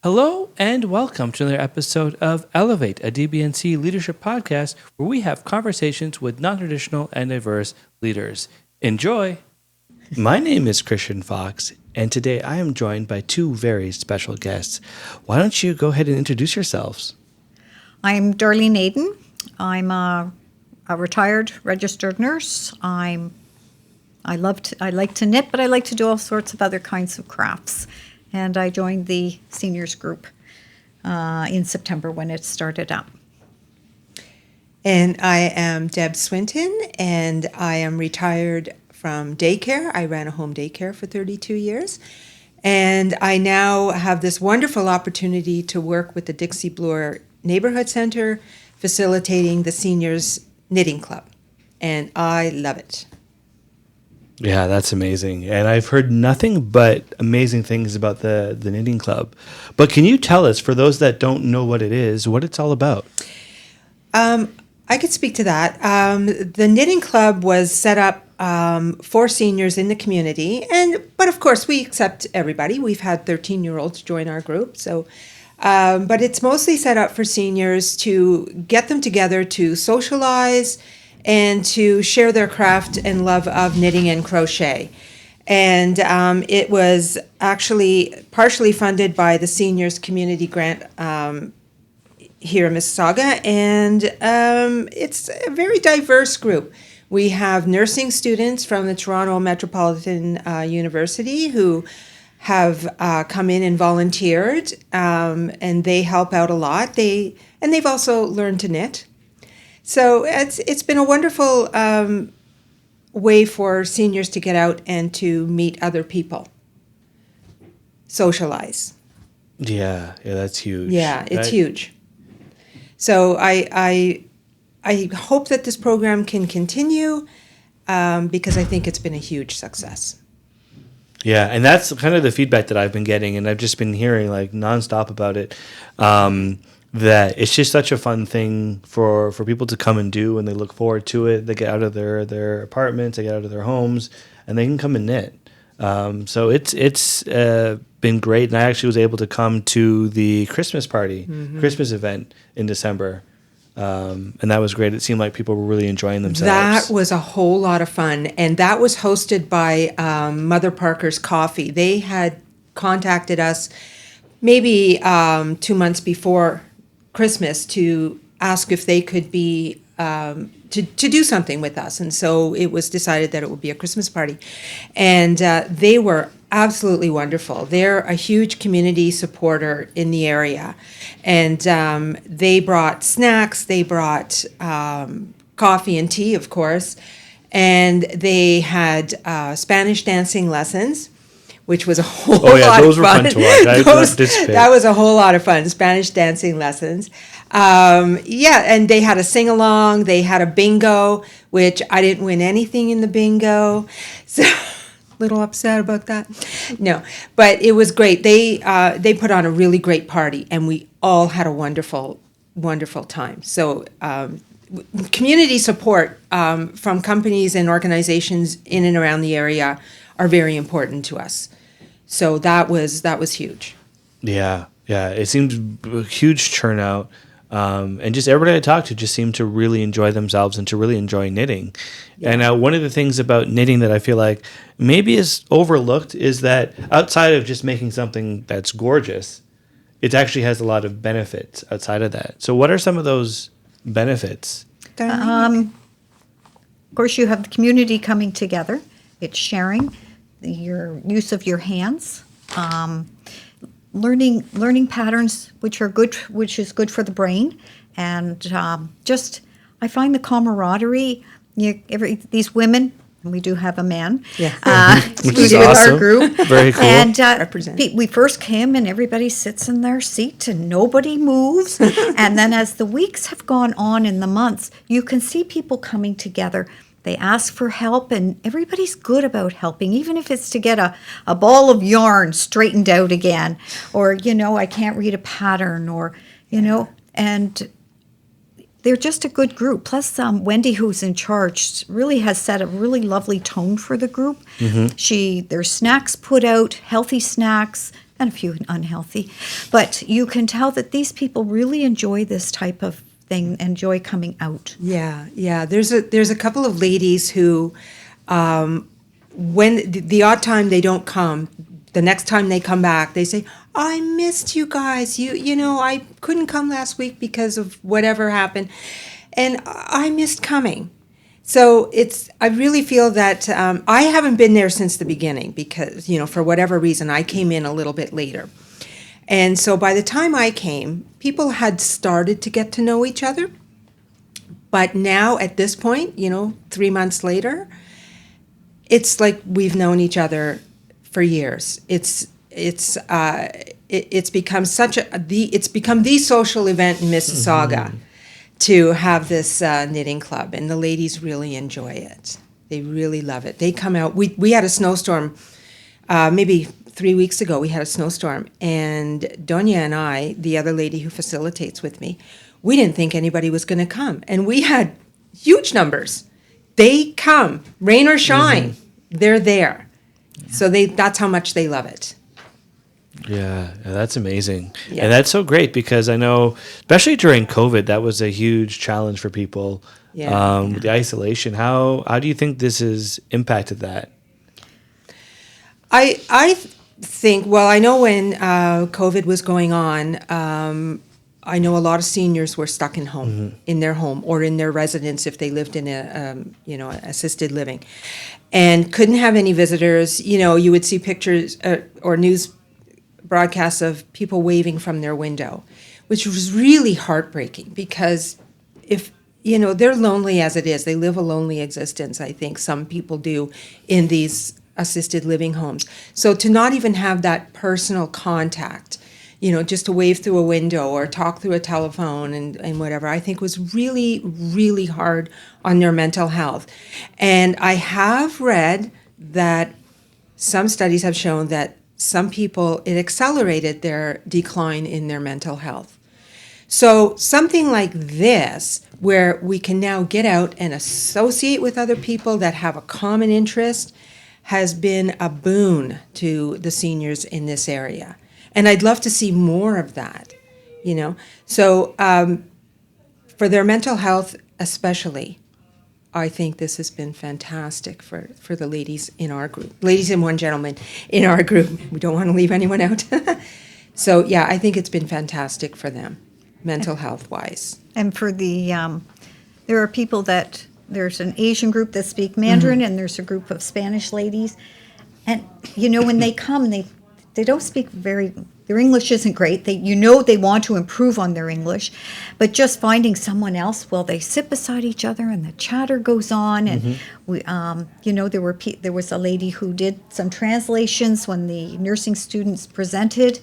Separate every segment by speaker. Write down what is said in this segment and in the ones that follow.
Speaker 1: Hello and welcome to another episode of Elevate, a DBNC Leadership Podcast where we have conversations with non-traditional and diverse leaders. Enjoy! My name is Christian Fox, and today I am joined by two very special guests. Why don't you go ahead and introduce yourselves?
Speaker 2: I'm Darlene Aiden. I'm a retired registered nurse. I like to knit, but I like to do all sorts of other kinds of crafts. And I joined the seniors group in September when it started up.
Speaker 3: And I am Deb Swinton, and I am retired from daycare. I ran a home daycare for 32 years. And I now have this wonderful opportunity to work with the Dixie Bloor Neighborhood Center, facilitating the seniors knitting club. And I love it.
Speaker 1: Yeah, that's amazing. And I've heard nothing but amazing things about the knitting club. But can you tell us, for those that don't know what it is, what it's all about?
Speaker 3: I could speak to that. The knitting club was set up for seniors in the community. But of course, we accept everybody. We've had 13-year-olds join our group. But it's mostly set up for seniors to get them together to socialize and to share their craft and love of knitting and crochet. And it was actually partially funded by the Seniors Community Grant here in Mississauga, and it's a very diverse group. We have nursing students from the Toronto Metropolitan University who have come in and volunteered, and they help out a lot. They've also learned to knit. So it's been a wonderful way for seniors to get out and to meet other people, socialize.
Speaker 1: Yeah, that's huge.
Speaker 3: Yeah, it's huge. So I hope that this program can continue because I think it's been a huge success.
Speaker 1: Yeah, and that's kind of the feedback that I've been getting, and I've just been hearing like nonstop about it. That it's just such a fun thing for people to come and do, and they look forward to it. They get out of their apartments, they get out of their homes, and they can come and knit. So it's been great, and I actually was able to come to the Christmas party, Christmas event in December, and that was great. It seemed like people were really enjoying themselves.
Speaker 3: That was a whole lot of fun, and that was hosted by Mother Parker's Coffee. They had contacted us maybe 2 months before Christmas to ask if they could be to do something with us, and so it was decided that it would be a Christmas party, and they were absolutely wonderful. They're a huge community supporter in the area, and they brought snacks, they brought coffee and tea, of course, and they had Spanish dancing lessons, which was a whole lot of fun.
Speaker 1: Those were fun to watch.
Speaker 3: That was a whole lot of fun, Spanish dancing lessons. And they had a sing-along. They had a bingo, which I didn't win anything in the bingo. So a little upset about that. No, but it was great. They put on a really great party, and we all had a wonderful, wonderful time. So community support from companies and organizations in and around the area are very important to us. So that was huge.
Speaker 1: Yeah. It seemed a huge turnout. And just everybody I talked to just seemed to really enjoy themselves and to really enjoy knitting. Yeah. And one of the things about knitting that I feel like maybe is overlooked is that outside of just making something that's gorgeous, it actually has a lot of benefits outside of that. So what are some of those benefits?
Speaker 2: Of course, you have the community coming together. It's sharing your use of your hands, learning patterns which is good for the brain, and I find the camaraderie. These women, and we do have a man,
Speaker 1: which is awesome.
Speaker 2: Our group,
Speaker 1: very cool.
Speaker 2: And we first came, and everybody sits in their seat, and nobody moves. And then as the weeks have gone on in the months, you can see people coming together. They ask for help, and everybody's good about helping, even if it's to get a ball of yarn straightened out again, or, I can't read a pattern, or, and they're just a good group. Plus, Wendy, who's in charge, really has set a really lovely tone for the group. Mm-hmm. There's snacks put out, healthy snacks, and a few unhealthy. But you can tell that these people really enjoy this type of thing, enjoy coming out.
Speaker 3: Yeah. There's a couple of ladies who, when the odd time they don't come, the next time they come back, they say, I missed you guys. You know, I couldn't come last week because of whatever happened, and I missed coming. So I really feel that I haven't been there since the beginning because, you know, for whatever reason, I came in a little bit later. And so by the time I came, people had started to get to know each other. But now at this point, you know, 3 months later, it's like we've known each other for years. It's become it's become the social event in Mississauga to have this knitting club, and the ladies really enjoy it. They really love it. They come out. We had a snowstorm maybe 3 weeks ago. We had a snowstorm, and Donya and I, the other lady who facilitates with me, we didn't think anybody was going to come, and we had huge numbers. They come, rain or shine, they're there. Yeah. So that's how much they love it.
Speaker 1: Yeah, that's amazing.
Speaker 3: Yeah.
Speaker 1: And that's so great because I know, especially during COVID, that was a huge challenge for people. With the isolation. How do you think this has impacted that?
Speaker 3: I think, well, I know when COVID was going on, I know a lot of seniors were stuck in home, in their home or in their residence if they lived in assisted living, and couldn't have any visitors. You know, you would see pictures or news broadcasts of people waving from their window, which was really heartbreaking because if, you know, they're lonely as it is. They live a lonely existence, I think some people do in these assisted living homes. So to not even have that personal contact, you know, just to wave through a window or talk through a telephone and whatever, I think was really, really hard on their mental health. And I have read that some studies have shown that some people, it accelerated their decline in their mental health. So something like this, where we can now get out and associate with other people that have a common interest, has been a boon to the seniors in this area. And I'd love to see more of that, you know. So for their mental health especially, I think this has been fantastic for the ladies in our group. Ladies and one gentleman in our group. We don't want to leave anyone out. So, yeah, I think it's been fantastic for them, mental health-wise.
Speaker 2: And for the, there are people that, there's an Asian group that speak Mandarin, and there's a group of Spanish ladies. And, you know, when they come, they don't speak their English isn't great. They want to improve on their English, but just finding someone else, well, they sit beside each other and the chatter goes on. And we, you know, there was a lady who did some translations when the nursing students presented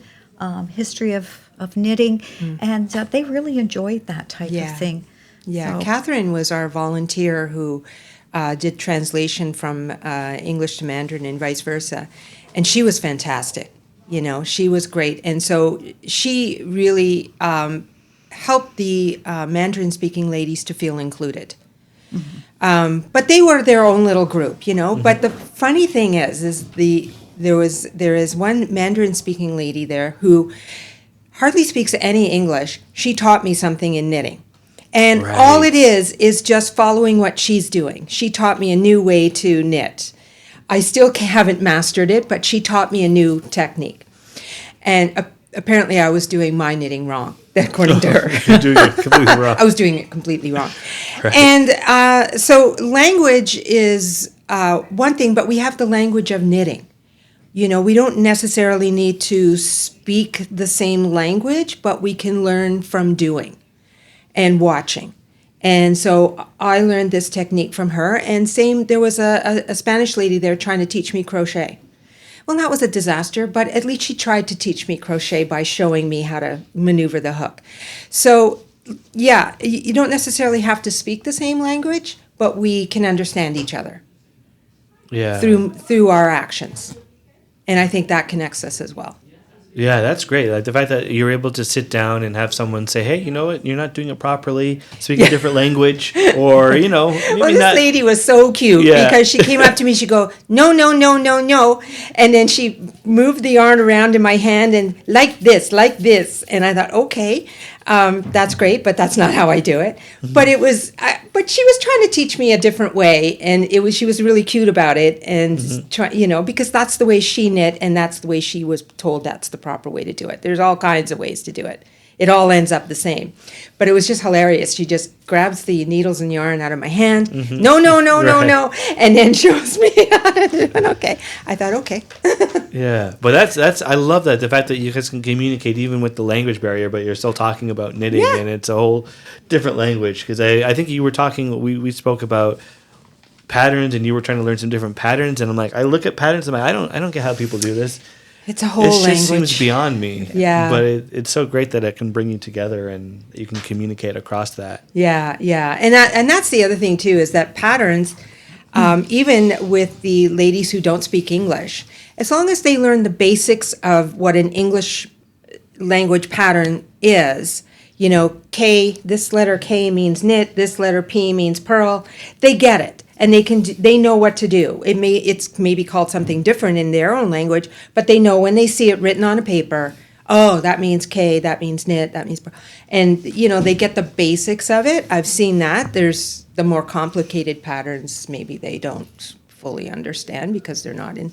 Speaker 2: history of knitting, and they really enjoyed that type of thing.
Speaker 3: Yeah,
Speaker 2: So,
Speaker 3: Catherine was our volunteer who did translation from English to Mandarin and vice versa, and she was fantastic. You know, she was great, and so she really helped the Mandarin-speaking ladies to feel included. But they were their own little group, you know. But the funny thing is there is one Mandarin-speaking lady there who hardly speaks any English. She taught me something in knitting. And all it is just following what she's doing. She taught me a new way to knit. I still haven't mastered it, but she taught me a new technique. And apparently I was doing my knitting wrong, according to her.
Speaker 1: You're doing it completely wrong.
Speaker 3: I was doing it completely wrong. Right. And so language is one thing, but we have the language of knitting. You know, we don't necessarily need to speak the same language, but we can learn from doing and watching. And so I learned this technique from her. And there was a Spanish lady there trying to teach me crochet. Well, that was a disaster, but at least she tried to teach me crochet by showing me how to maneuver the hook. So, yeah, you don't necessarily have to speak the same language, but we can understand each other through our actions. And I think that connects us as well.
Speaker 1: Yeah, that's great. Like the fact that you're able to sit down and have someone say, "Hey, you know what? You're not doing it properly. Speak a different language," or maybe
Speaker 3: Well, this
Speaker 1: not.
Speaker 3: lady was so cute
Speaker 1: Yeah.
Speaker 3: because she came up to me. She'd go, "No, no, no, no, no," and then she moved the yarn around in my hand and like this, and I thought, okay, that's great, but that's not how I do it. But it was, but she was trying to teach me a different way, and she was really cute about it, and because that's the way she knit, and that's the way she was told that's the proper way to do it. There's all kinds of ways to do it. It all ends up the same. But it was just hilarious. She just grabs the needles and yarn out of my hand. No, no, no, no, no. And then shows me how to do it. Okay. I thought, okay.
Speaker 1: Yeah, but that's I love that, the fact that you guys can communicate even with the language barrier, but you're still talking about knitting, and it's a whole different language. Because I think you were talking, we spoke about patterns, and you were trying to learn some different patterns, and I'm like, I look at patterns, and I don't get how people do this.
Speaker 3: It's a whole
Speaker 1: It
Speaker 3: language.
Speaker 1: just seems beyond me.
Speaker 3: Yeah.
Speaker 1: But it's so great that it can bring you together and you can communicate across that.
Speaker 3: Yeah, yeah. And that's the other thing, too, is that patterns, even with the ladies who don't speak English, as long as they learn the basics of what an English language pattern is, K, this letter K means knit, this letter P means purl, they get it. And they know what to do. It's maybe called something different in their own language, but they know when they see it written on a paper, oh, that means K, that means knit, that means, and they get the basics of it. I've seen that. There's the more complicated patterns, maybe they don't fully understand because they're not in.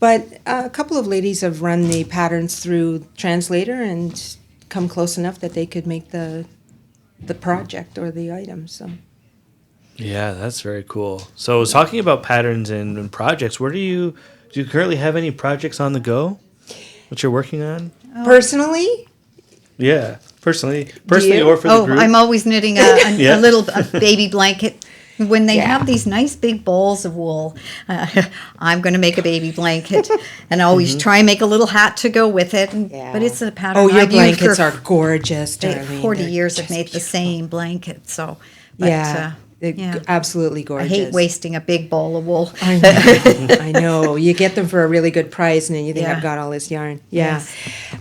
Speaker 3: But a couple of ladies have run the patterns through Translator and come close enough that they could make the project or the item. So.
Speaker 1: Yeah, that's very cool. So talking about patterns and projects, do you currently have any projects on the go that you're working on?
Speaker 3: Personally?
Speaker 1: Yeah, personally
Speaker 3: you?
Speaker 1: or for the group?
Speaker 2: I'm always knitting a little baby blanket. When they
Speaker 3: Yeah.
Speaker 2: have these nice big balls of wool, I'm going to make a baby blanket, and I always try and make a little hat to go with it. But it's a pattern.
Speaker 3: Oh, your
Speaker 2: I've used
Speaker 3: blankets
Speaker 2: for
Speaker 3: are gorgeous, Darlene.
Speaker 2: 40
Speaker 3: They're
Speaker 2: years I've
Speaker 3: just
Speaker 2: made the
Speaker 3: beautiful.
Speaker 2: same blanket. So, but,
Speaker 3: They're
Speaker 2: yeah.
Speaker 3: absolutely
Speaker 2: I
Speaker 3: gorgeous.
Speaker 2: hate wasting a big ball of wool.
Speaker 3: I know. You get them for a really good price, and then you think,
Speaker 2: Yeah.
Speaker 3: I've got all this yarn. Yeah.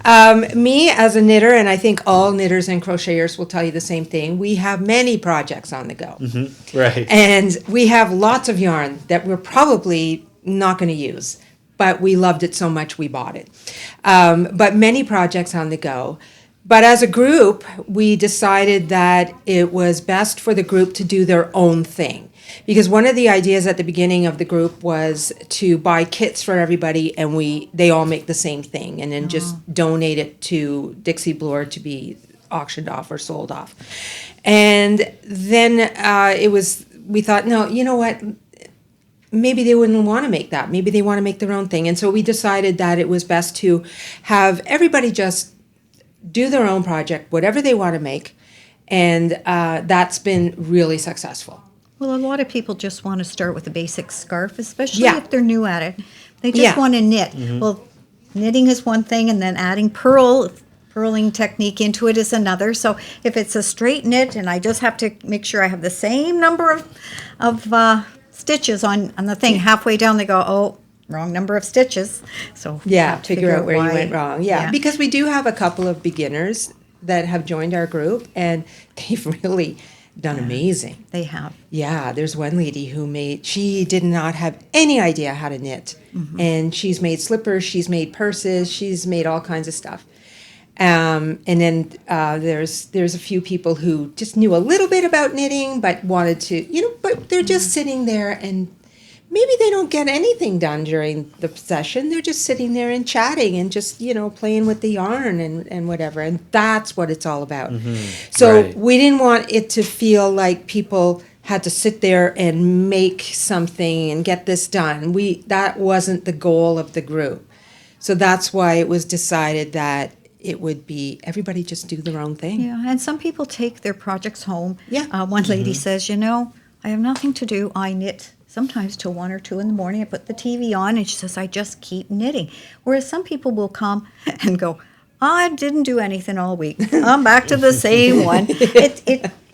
Speaker 2: Yes.
Speaker 3: Me, as a knitter, and I think all knitters and crocheters will tell you the same thing, we have many projects on the go.
Speaker 1: Right.
Speaker 3: And we have lots of yarn that we're probably not going to use, but we loved it so much we bought it. But many projects on the go. But as a group, we decided that it was best for the group to do their own thing. Because one of the ideas at the beginning of the group was to buy kits for everybody, and they all make the same thing, and then just donate it to Dixie Bloor to be auctioned off or sold off. And then we thought, no, you know what? Maybe they wouldn't want to make that. Maybe they want to make their own thing. And so we decided that it was best to have everybody just do their own project, whatever they want to make, and that's been really successful.
Speaker 2: Well, a lot of people just want to start with a basic scarf, especially
Speaker 3: Yeah.
Speaker 2: if they're new at it. They just
Speaker 3: Yeah.
Speaker 2: want to knit. Well, knitting is one thing, and then adding purling technique into it is another. So if it's a straight knit, and I just have to make sure I have the same number of stitches on the thing, halfway down they go, oh, wrong number of stitches. So
Speaker 3: Yeah,
Speaker 2: have to
Speaker 3: figure out where you
Speaker 2: why.
Speaker 3: went wrong. Yeah, because we do have a couple of beginners that have joined our group, and they've really done amazing.
Speaker 2: They have.
Speaker 3: Yeah, there's one lady she did not have any idea how to knit. And she's made slippers, she's made purses, she's made all kinds of stuff. And then there's a few people who just knew a little bit about knitting, but wanted to, but they're just sitting there, and maybe they don't get anything done during the session. They're just sitting there and chatting and just, playing with the yarn and whatever. And that's what it's all about. So
Speaker 1: Right.
Speaker 3: we didn't want it to feel like people had to sit there and make something and get this done. That wasn't the goal of the group. So that's why it was decided that it would be everybody just do their own thing.
Speaker 2: Yeah, and some people take their projects home.
Speaker 3: Yeah.
Speaker 2: One lady says, I have nothing to do. I knit sometimes till 1 or 2 in the morning. I put the TV on, and she says, I just keep knitting. Whereas some people will come and go, I didn't do anything all week. I'm back to the same one.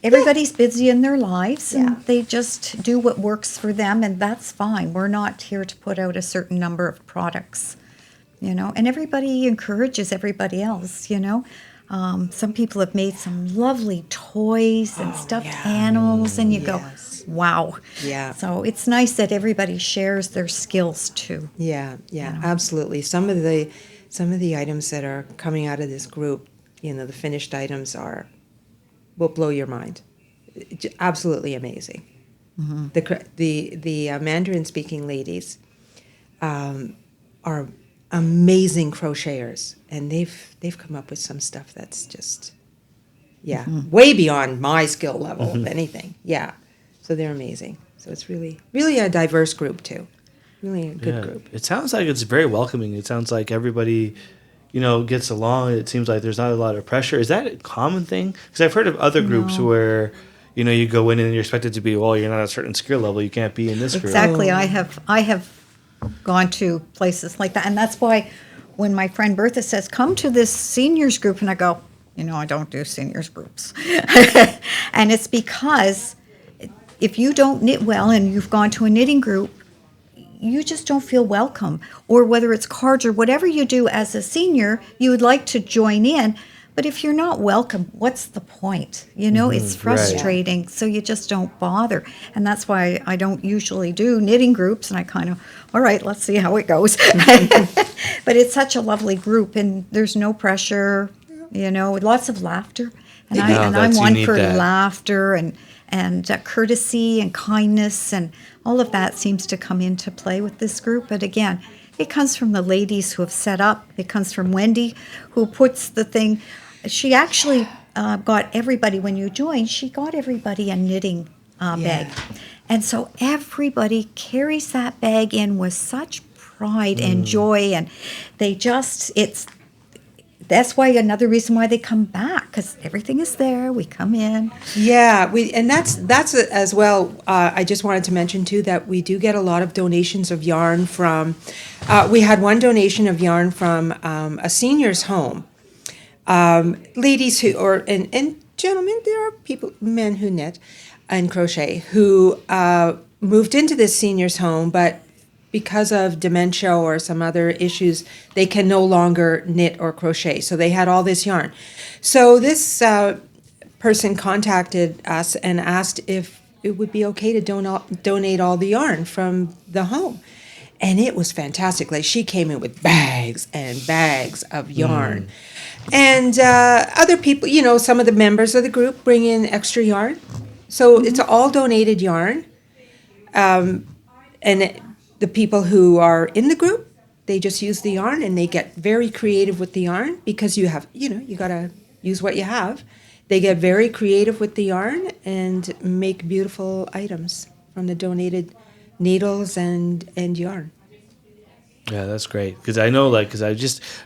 Speaker 2: Everybody's busy in their lives, and they just do what works for them, and that's fine. We're not here to put out a certain number of products. and everybody encourages everybody else, Some people have made some lovely toys and stuffed animals, and you go, wow.
Speaker 3: Yeah.
Speaker 2: So it's nice that everybody shares their skills too.
Speaker 3: Yeah, absolutely. Some of the items that are coming out of this group, the finished items will blow your mind. Absolutely amazing. Mm-hmm. The Mandarin speaking ladies are amazing crocheters, and they've come up with some stuff that's just way beyond my skill level, if anything. Yeah. So they're amazing. So it's really, really a diverse group too. Really a good group.
Speaker 1: It sounds like it's very welcoming. It sounds like everybody, gets along. It seems like there's not a lot of pressure. Is that a common thing? Because I've heard of other groups where, you go in and you're expected to be, you're not at a certain skill level. You can't be in this group.
Speaker 2: Exactly. I have gone to places like that. And that's why when my friend Bertha says, come to this seniors group, and I go, I don't do seniors groups. And it's because if you don't knit well and you've gone to a knitting group, you just don't feel welcome. Or whether it's cards or whatever you do as a senior, you would like to join in. But if you're not welcome, what's the point? It's frustrating, right. So you just don't bother. And that's why I don't usually do knitting groups, and I kind of, all right, let's see how it goes. But it's such a lovely group, and there's no pressure, lots of laughter. And I'm one for laughter and courtesy and kindness, and all of that seems to come into play with this group. But again, it comes from the ladies who have set up. It comes from Wendy, who puts the thing. She actually got everybody, when you join, she got everybody a knitting bag. And so everybody carries that bag in with such pride and joy, and that's why another reason why they come back, because everything is there. We come in.
Speaker 3: Yeah, and that's as well. I just wanted to mention too that we do get a lot of donations of yarn from. We had one donation of yarn from a senior's home. Ladies and gentlemen, there are men who knit and crochet who moved into this senior's home, but because of dementia or some other issues, they can no longer knit or crochet. So they had all this yarn. So this person contacted us and asked if it would be okay to donate all the yarn from the home. And it was fantastic. Like, she came in with bags and bags of yarn. And other people, some of the members of the group bring in extra yarn. So it's all donated yarn. The people who are in the group, they just use the yarn, and they get very creative with the yarn, because you have, you got to use what you have. They get very creative with the yarn and make beautiful items from the donated needles and yarn.
Speaker 1: Yeah, that's great. Because I know,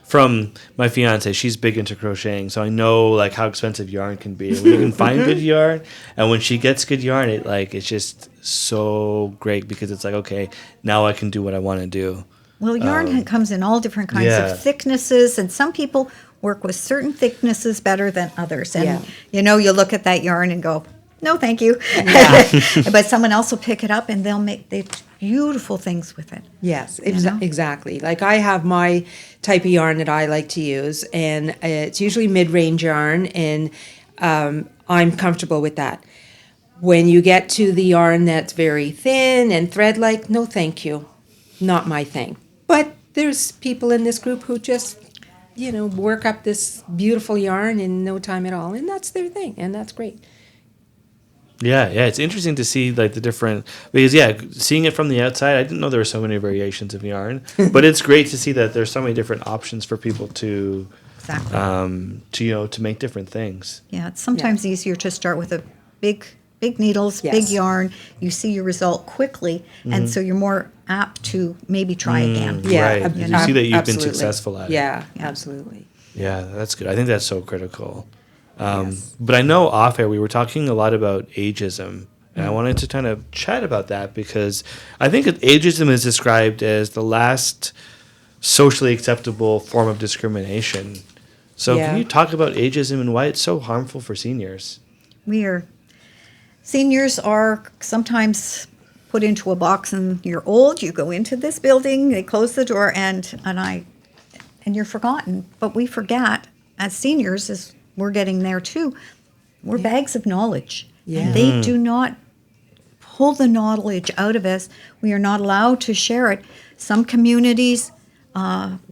Speaker 1: from my fiance, she's big into crocheting, so I know, how expensive yarn can be. When you can find good yarn, and when she gets good yarn, it's just so great, because it's okay, now I can do what I want to do.
Speaker 2: Well, yarn comes in all different kinds of thicknesses, and some people work with certain thicknesses better than others. And, you look at that yarn and go, no, thank you. Yeah. But someone else will pick it up, and they'll make beautiful things with it.
Speaker 3: Yes, exactly. Like, I have my type of yarn that I like to use, and it's usually mid-range yarn, and I'm comfortable with that. When you get to the yarn that's very thin and thread-like, no thank you, not my thing. But there's people in this group who just, work up this beautiful yarn in no time at all, and that's their thing, and that's great.
Speaker 1: Yeah, it's interesting to see the different, because seeing it from the outside, I didn't know there were so many variations of yarn, but it's great to see that there's so many different options for people to, to make different things.
Speaker 2: Yeah, it's sometimes easier to start with a big needles, big yarn. You see your result quickly, and so you're more apt to maybe try again.
Speaker 3: Yeah,
Speaker 1: right. You see that you've been successful at it.
Speaker 3: Yeah, absolutely.
Speaker 1: Yeah, that's good. I think that's so critical. But I know off air we were talking a lot about ageism, and I wanted to kind of chat about that, because I think ageism is described as the last socially acceptable form of discrimination. So can you talk about ageism and why it's so harmful for seniors?
Speaker 2: Seniors are sometimes put into a box, and you're old, you go into this building, they close the door, and I and you're forgotten. But we forget, as seniors, as we're getting there too, we're bags of knowledge.
Speaker 3: Yeah.
Speaker 2: And they do not pull the knowledge out of us. We are not allowed to share it. Some communities,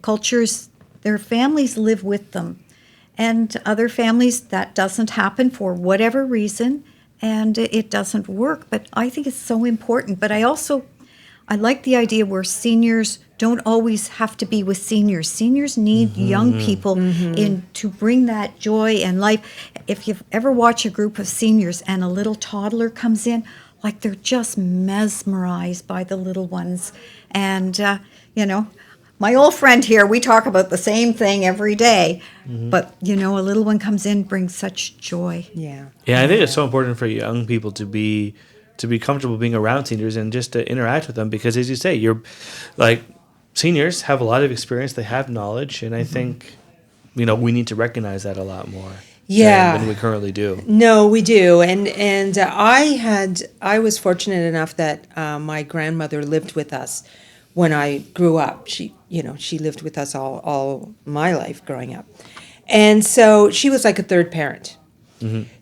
Speaker 2: cultures, their families live with them. And other families, that doesn't happen for whatever reason, and it doesn't work. But I think it's so important. But I like the idea where seniors don't always have to be with seniors. Seniors need young people in to bring that joy and life. If you ever watch a group of seniors and a little toddler comes in, like they're just mesmerized by the little ones. And, my old friend here, we talk about the same thing every day. But, a little one comes in, brings such joy.
Speaker 3: Yeah.
Speaker 1: Yeah, I think it's so important for young people to be comfortable being around seniors and just to interact with them, because as you say, you're like, seniors have a lot of experience, they have knowledge, and I think, we need to recognize that a lot more.
Speaker 3: Yeah.
Speaker 1: Than we currently do.
Speaker 3: No, we do. And I was fortunate enough that my grandmother lived with us when I grew up. She lived with us all my life growing up. And so she was like a third parent.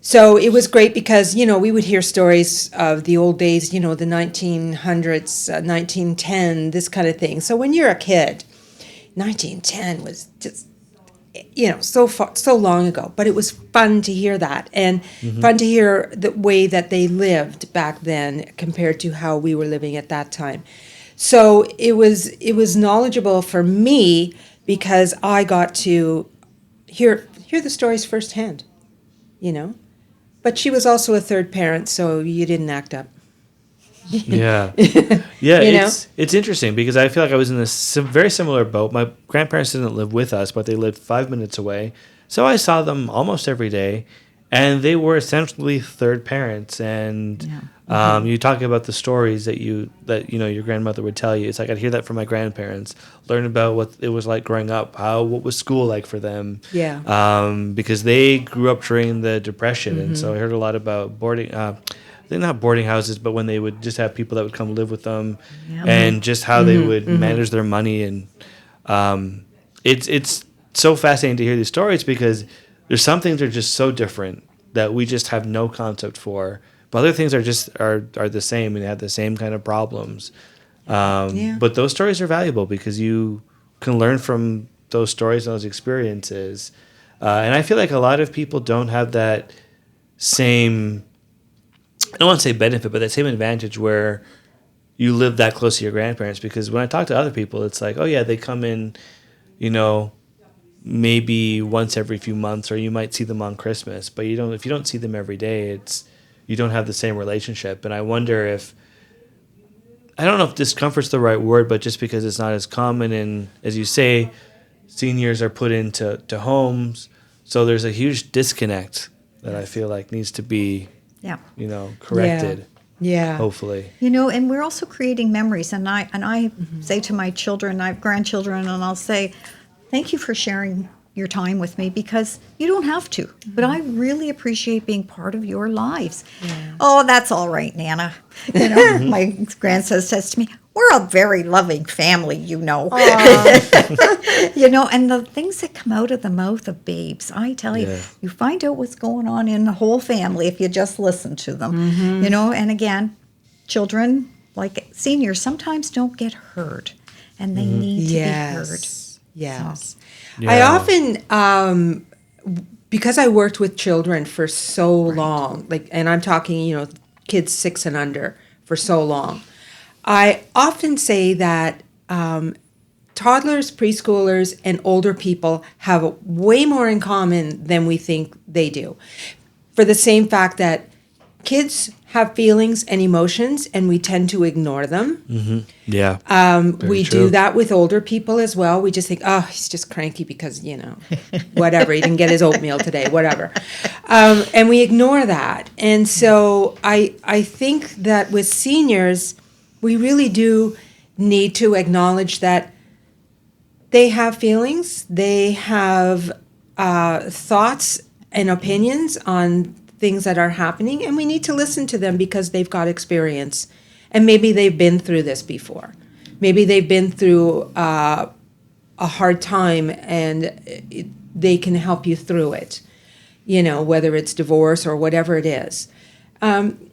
Speaker 3: So it was great because, we would hear stories of the old days, the 1900s, 1910, this kind of thing. So when you're a kid, 1910 was just, so long ago. But it was fun to hear that, and fun to hear the way that they lived back then compared to how we were living at that time. So it was knowledgeable for me because I got to hear the stories firsthand. But she was also a third parent, so you didn't act up.
Speaker 1: Yeah. It's interesting because I feel like I was in a very similar boat. My grandparents didn't live with us, but they lived 5 minutes away. So I saw them almost every day, and they were essentially third parents. And you talk about the stories that your grandmother would tell you. It's like I'd hear that from my grandparents, learn about what it was like growing up, what was school like for them.
Speaker 3: Yeah.
Speaker 1: Because they grew up during the Depression, and so I heard a lot about boarding. They're not boarding houses, but when they would just have people that would come live with them, and just how they would manage their money, and it's so fascinating to hear these stories because there's some things that are just so different that we just have no concept for, but other things are the same and they have the same kind of problems. But those stories are valuable because you can learn from those stories and those experiences, and I feel like a lot of people don't have that same. I don't want to say benefit, but that same advantage where you live that close to your grandparents, because when I talk to other people, it's like, oh yeah, they come in, maybe once every few months, or you might see them on Christmas, but if you don't see them every day, you don't have the same relationship. And I wonder I don't know if discomfort's the right word, but just because it's not as common, and as you say, seniors are put into homes, so there's a huge disconnect that I feel like needs to be corrected.
Speaker 3: Yeah.
Speaker 1: Hopefully.
Speaker 2: And we're also creating memories. And I say to my children, I have grandchildren, and I'll say, thank you for sharing your time with me, because you don't have to. But I really appreciate being part of your lives. Yeah. Oh, that's all right, Nana. My grandson says to me, we're a very loving family, And the things that come out of the mouth of babes, I tell you, you find out what's going on in the whole family if you just listen to them. And again, children, like seniors, sometimes don't get heard, and they need to be heard.
Speaker 3: Yes.
Speaker 2: So.
Speaker 3: Yeah. I often, because I worked with children for so long, and I'm talking, kids 6 and under for so long, I often say that toddlers, preschoolers, and older people have way more in common than we think they do. For the same fact that kids have feelings and emotions, and we tend to ignore them.
Speaker 1: Yeah.
Speaker 3: We do that with older people as well. We just think, oh, he's just cranky because, whatever, he didn't get his oatmeal today, whatever. And we ignore that. And so I think that with seniors, we really do need to acknowledge that they have feelings, they have thoughts and opinions on things that are happening, and we need to listen to them because they've got experience, and maybe they've been through this before. Maybe they've been through a hard time, and they can help you through it, whether it's divorce or whatever it is.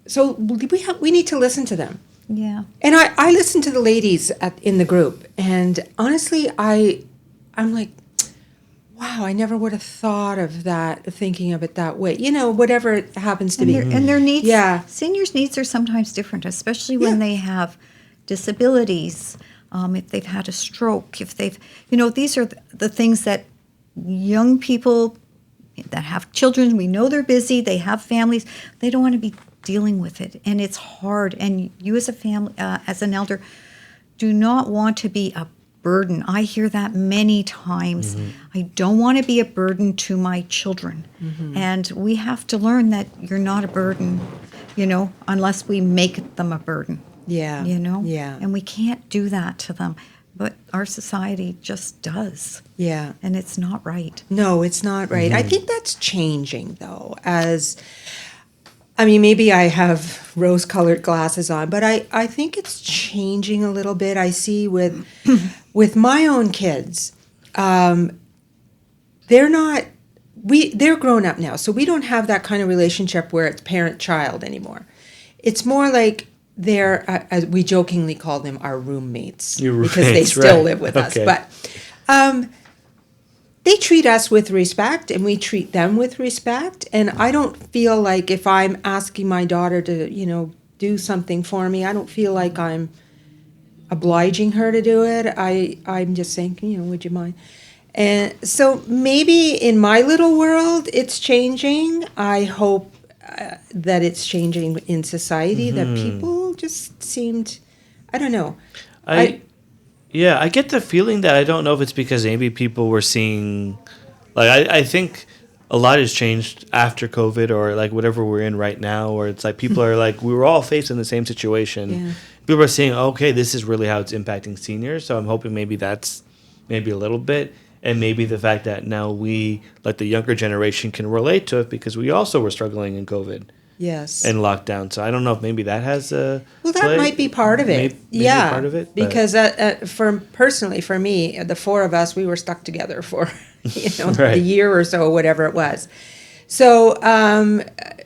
Speaker 3: So we need to listen to them.
Speaker 2: Yeah.
Speaker 3: And I listen to the ladies in the group, and honestly, I'm like, wow, I never would have thought of that, thinking of it that way. Whatever it happens to be.
Speaker 2: And their needs,
Speaker 3: Yeah.
Speaker 2: seniors' needs are sometimes different, especially when they have disabilities, if they've had a stroke, if they've, these are the things that young people that have children, we know they're busy, they have families, they don't want to be dealing with it, and it's hard. And you as a family, as an elder, do not want to be a burden. I hear that many times. I don't want to be a burden to my children. And we have to learn that you're not a burden, unless we make them a burden.
Speaker 3: Yeah. Yeah.
Speaker 2: And we can't do that to them. But our society just does.
Speaker 3: Yeah.
Speaker 2: And it's not right.
Speaker 3: No, it's not right. I think that's changing, though, maybe I have rose-colored glasses on, but I think it's changing a little bit. I see with my own kids, they're grown up now, so we don't have that kind of relationship where it's parent-child anymore. It's more like they're, as we jokingly call them, our roommates, because they still live with us. But they treat us with respect, and we treat them with respect. And I don't feel like if I'm asking my daughter to, do something for me, I don't feel like I'm obliging her to do it. I'm just saying, would you mind? And so maybe in my little world, it's changing. I hope that it's changing in society, that people just seemed, I don't know.
Speaker 1: Yeah, I get the feeling that I don't know if it's because maybe people were seeing, I think a lot has changed after COVID, or whatever we're in right now, or it's like people are we were all facing the same situation.
Speaker 3: Yeah.
Speaker 1: People are saying, okay, this is really how it's impacting seniors. So I'm hoping maybe that's maybe a little bit. And maybe the fact that now we, the younger generation, can relate to it because we also were struggling in COVID.
Speaker 3: Yes.
Speaker 1: And lockdown. So I don't know if maybe that has a
Speaker 3: that might be part of it.
Speaker 1: Maybe part of it.
Speaker 3: Because for me, the four of us, we were stuck together for
Speaker 1: Right.
Speaker 3: a year or so, whatever it was. So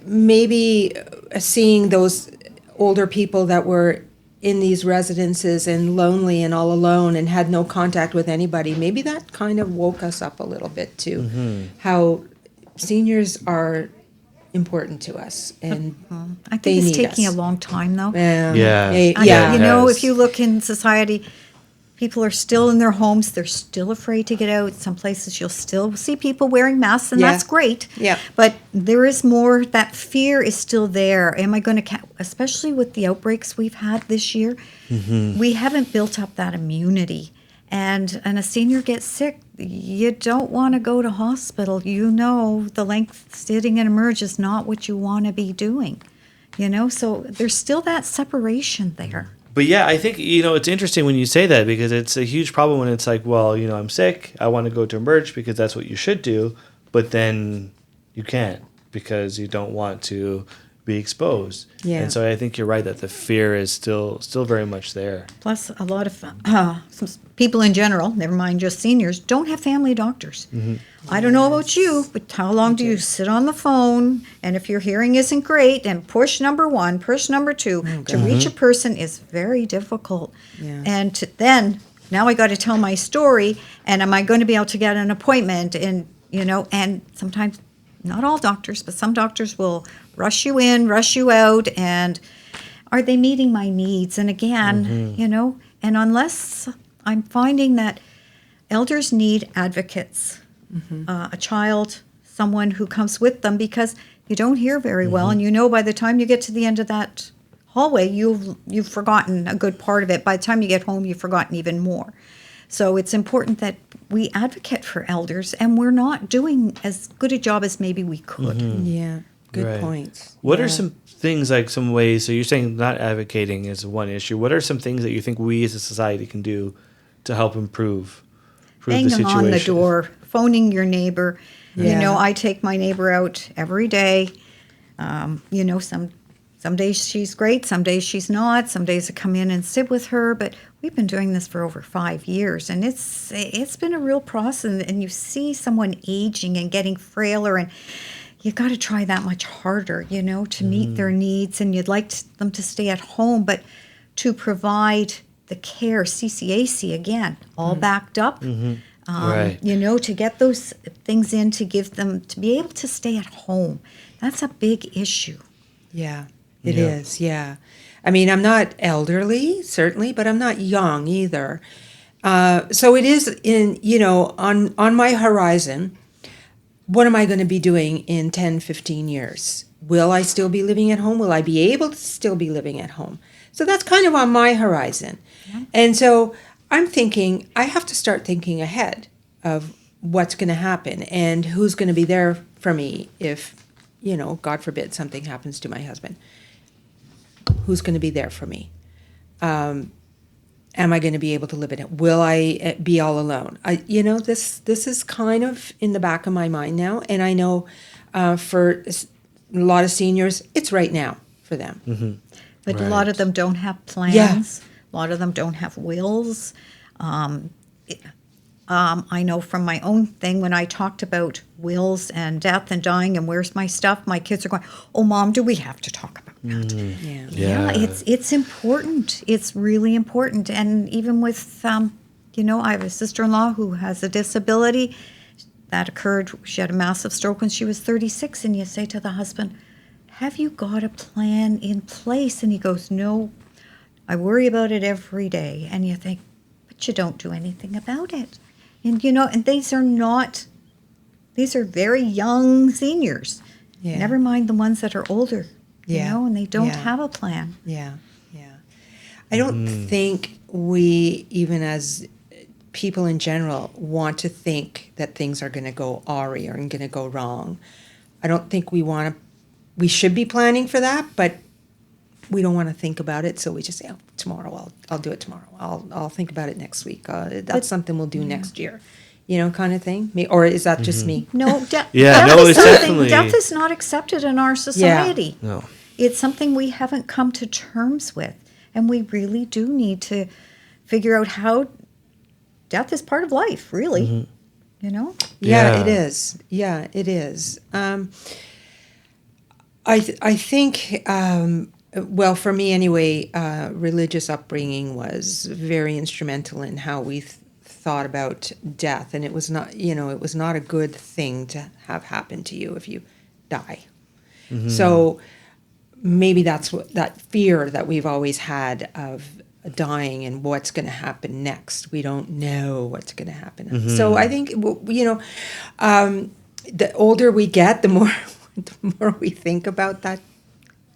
Speaker 3: maybe seeing those older people that were in these residences and lonely and all alone and had no contact with anybody, maybe that kind of woke us up a little bit to how seniors are important to us, and
Speaker 2: I think it's taking a long time, though.
Speaker 1: If
Speaker 2: you look in society, people are still in their homes. They're still afraid to get out. Some places you'll still see people wearing masks, and that's great.
Speaker 3: Yeah.
Speaker 2: But there is more, that fear is still there. Am I going to, especially with the outbreaks we've had this year, we haven't built up that immunity. And a senior gets sick, you don't want to go to hospital. The length sitting and emerge is not what you want to be doing. So there's still that separation there.
Speaker 1: But yeah, I think, it's interesting when you say that, because it's a huge problem when it's I'm sick, I want to go to emerge because that's what you should do, but then you can't because you don't want to be exposed.
Speaker 3: Yeah.
Speaker 1: And so I think you're right that the fear is still very much there.
Speaker 2: Plus, a lot of some people in general, never mind just seniors, don't have family doctors. I don't know about you, but how long do you sit on the phone? And if your hearing isn't great, and push number 1, push number 2, to reach a person is very difficult.
Speaker 3: Yeah.
Speaker 2: And then, now I got to tell my story, and am I going to be able to get an appointment? And, and sometimes, not all doctors, but some doctors will rush you in, rush you out, and are they meeting my needs? And again, and unless I'm finding that elders need advocates, a child, someone who comes with them, because you don't hear very well, and by the time you get to the end of that hallway, you've forgotten a good part of it. By the time you get home, you've forgotten even more. So it's important that we advocate for elders, and we're not doing as good a job as maybe we could.
Speaker 3: Yeah, good
Speaker 1: Right.
Speaker 3: points.
Speaker 1: What are some things, some ways, so you're saying not advocating is one issue. What are some things that you think we as a society can do to help improve the
Speaker 2: Banging
Speaker 1: situation?
Speaker 2: on the door, phoning your neighbor.
Speaker 3: Yeah.
Speaker 2: I take my neighbor out every day. Some Some days she's great, some days she's not. Some days I come in and sit with her, but we've been doing this for over 5 years, and it's been a real process. And you see someone aging and getting frailer, and you got to try that much harder, to meet their needs. And you'd like them to stay at home, but to provide the care, CCAC again, all backed up.
Speaker 1: Right.
Speaker 2: To get those things in to give them to be able to stay at home. That's a big issue.
Speaker 3: Yeah, it is. Yeah. I mean, I'm not elderly, certainly, but I'm not young either. So it is on my horizon. What am I going to be doing in 10, 15 years? Will I still be living at home? Will I be able to still be living at home? So that's kind of on my horizon. Yeah. And so I'm thinking, I have to start thinking ahead of what's going to happen and who's going to be there for me if, God forbid, something happens to my husband. Who's going to be there for me? Am I going to be able to live in it? Will I be all alone? This is kind of in the back of my mind now. And I know for a lot of seniors, it's right now for them.
Speaker 1: Mm-hmm.
Speaker 2: But
Speaker 1: right.
Speaker 2: A lot of them don't have plans.
Speaker 3: Yeah.
Speaker 2: A lot of them don't have wills. I know from my own thing, when I talked about wills and death and dying and where's my stuff, my kids are going, "Oh, Mom, do we have to talk about that?"
Speaker 3: Yeah.
Speaker 2: It's important. It's really important. And even with, I have a sister-in-law who has a disability that occurred. She had a massive stroke when she was 36. And you say to the husband, "Have you got a plan in place?" And he goes, "No, I worry about it every day." And you think, but you don't do anything about it. And, and these are very young seniors.
Speaker 3: Yeah.
Speaker 2: Never mind the ones that are older, and they don't have a plan.
Speaker 3: Yeah. I don't think we, even as people in general, want to think that things are going to go awry or going to go wrong. I don't think we should be planning for that, but we don't want to think about it, so we just say, "Oh, tomorrow, I'll do it tomorrow. I'll think about it next week. That's something we'll do next year," kind of thing. Or is that just me?
Speaker 2: No,
Speaker 1: it's definitely
Speaker 2: death is not accepted in our society.
Speaker 1: Yeah. No,
Speaker 2: it's something we haven't come to terms with, and we really do need to figure out how death is part of life. Really,
Speaker 3: Yeah, it is. Yeah, it is. I think. Well, for me anyway, religious upbringing was very instrumental in how we thought about death, and it was not a good thing to have happen to you if you die. Mm-hmm. So maybe that's that fear that we've always had of dying and what's going to happen next. We don't know what's going to happen. Mm-hmm. So I think the older we get, the more we think about that.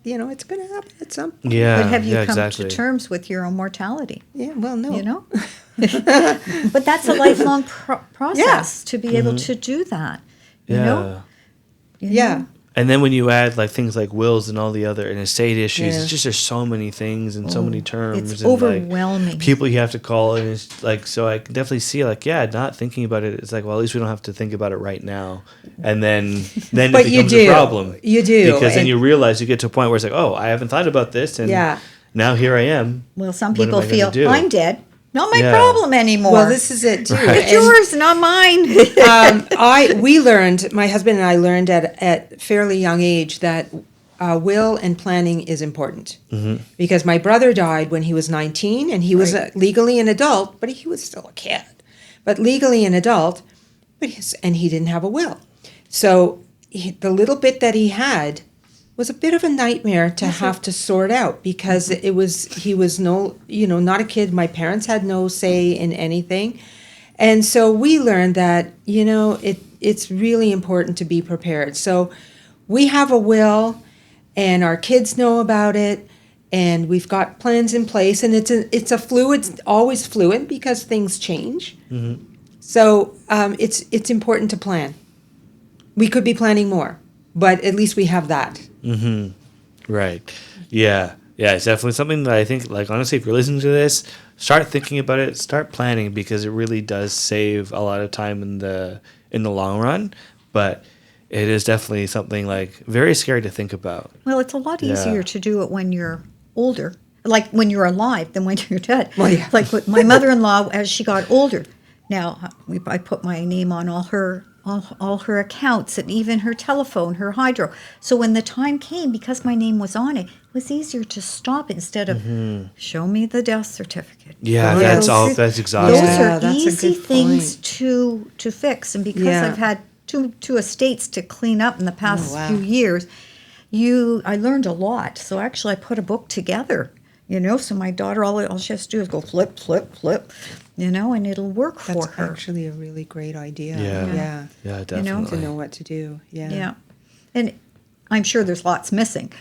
Speaker 3: It's going to happen at some point.
Speaker 1: Yeah,
Speaker 2: but have you come
Speaker 1: exactly.
Speaker 2: to terms with your own mortality?
Speaker 3: Yeah, well, no.
Speaker 2: But that's a lifelong process to be able to do that.
Speaker 1: Yeah.
Speaker 2: You know?
Speaker 1: And then when you add things like wills and all the other and estate issues, it's just there's so many things and so many terms.
Speaker 2: It's
Speaker 1: and
Speaker 2: overwhelming.
Speaker 1: People you have to call, and it's so I can definitely see not thinking about it. It's well, at least we don't have to think about it right now. And then it becomes a problem.
Speaker 3: You do.
Speaker 1: Because then you realize you get to a point where it's oh, I haven't thought about this, and now here I am.
Speaker 2: Well, some people feel I'm dead. Not my problem anymore.
Speaker 3: Well, this is it too.
Speaker 1: Right.
Speaker 2: It's yours, not mine.
Speaker 3: My husband and I learned at fairly young age that will and planning is important. Mm-hmm. Because my brother died when he was 19, and he was legally an adult, but he was still a kid. But legally an adult, and he didn't have a will. So the little bit that he had was a bit of a nightmare to have to sort out, because he was not a kid. My parents had no say in anything. And so we learned that, it's really important to be prepared. So we have a will, and our kids know about it, and we've got plans in place, and it's always fluid because things change. Mm-hmm. So it's important to plan. We could be planning more, but at least we have that.
Speaker 1: Mm-hmm. Right. Yeah. Yeah. It's definitely something that I think, honestly, if you're listening to this, start thinking about it, start planning, because it really does save a lot of time in the long run. But it is definitely something like very scary to think about.
Speaker 2: Well, it's a lot
Speaker 1: Yeah.
Speaker 2: easier to do it when you're older, like when you're alive, than when you're dead.
Speaker 3: Well, yeah.
Speaker 2: Like with my mother-in-law, as she got older, now I put my name on all her accounts and even her telephone, her hydro. So when the time came, because my name was on it, it was easier to stop instead of show me the death certificate.
Speaker 1: Yeah,
Speaker 2: Go to
Speaker 1: that's
Speaker 2: those
Speaker 1: all.
Speaker 2: thi-
Speaker 1: That's exhausting.
Speaker 2: Those
Speaker 3: Yeah,
Speaker 2: are
Speaker 3: that's a
Speaker 2: easy
Speaker 3: good
Speaker 2: things
Speaker 3: point.
Speaker 2: to fix, and because
Speaker 3: Yeah.
Speaker 2: I've had two estates to clean up in the past
Speaker 3: Oh, wow.
Speaker 2: few years, I learned a lot. So actually, I put a book together. So my daughter, all she has to do is go flip, flip, flip, and it'll work for
Speaker 3: That's
Speaker 2: her.
Speaker 3: actually a really great idea.
Speaker 1: Yeah.
Speaker 3: Yeah.
Speaker 1: Yeah,
Speaker 2: know,
Speaker 1: definitely.
Speaker 3: To know what to do. Yeah.
Speaker 2: Yeah, and I'm sure there's lots missing,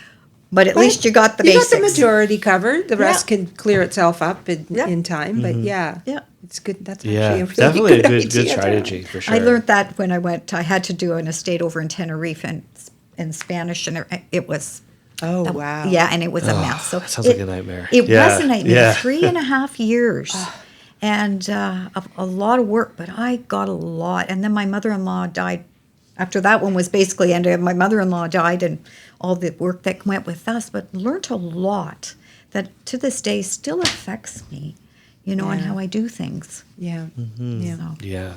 Speaker 2: but at least you got the basics.
Speaker 3: got the majority covered. The rest
Speaker 2: Yeah.
Speaker 3: can clear itself up
Speaker 2: Yeah.
Speaker 3: in time. But yeah, it's good. That's
Speaker 1: Yeah,
Speaker 3: actually a really
Speaker 1: definitely a
Speaker 3: good
Speaker 1: good
Speaker 3: idea.
Speaker 1: strategy for sure.
Speaker 2: I learned that when I went. I had to do an estate over in Tenerife and in Spanish, and it was.
Speaker 3: Oh wow.
Speaker 2: Yeah, and it was a mess. So
Speaker 1: sounds like a nightmare.
Speaker 2: It
Speaker 1: Yeah,
Speaker 2: was a nightmare.
Speaker 1: yeah.
Speaker 2: 3.5 years, and a lot of work. But I got a lot. And then my mother-in-law died. After that one was basically ended. My mother-in-law died, and all the work that went with us. But learned a lot that to this day still affects me. On how I do things.
Speaker 3: Yeah. Yeah.
Speaker 2: So.
Speaker 1: Yeah.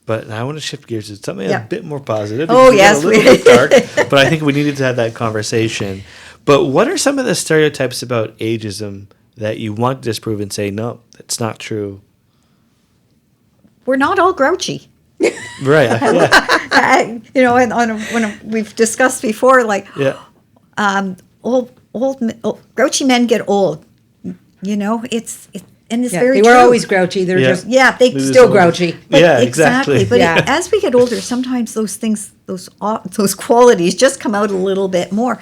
Speaker 1: But I want to shift gears to something
Speaker 2: Yeah.
Speaker 1: a bit more positive.
Speaker 2: Oh,
Speaker 1: because we got
Speaker 2: yes,
Speaker 1: a little bit dark, but I think we needed to have that conversation. But what are some of the stereotypes about ageism that you want to disprove and say, no, it's not true?
Speaker 2: We're not all grouchy.
Speaker 1: Right. Yeah.
Speaker 2: When we've discussed before, like
Speaker 1: Yeah.
Speaker 2: old grouchy men get old. It's and it's
Speaker 3: Yeah,
Speaker 2: very
Speaker 3: they were
Speaker 2: true.
Speaker 3: always grouchy. They're
Speaker 1: Yeah.
Speaker 3: just
Speaker 2: They
Speaker 1: They're
Speaker 3: still
Speaker 1: just
Speaker 3: grouchy.
Speaker 2: But
Speaker 1: Yeah, exactly.
Speaker 2: But
Speaker 3: Yeah.
Speaker 2: as we get older, sometimes those things, those qualities, just come out a little bit more.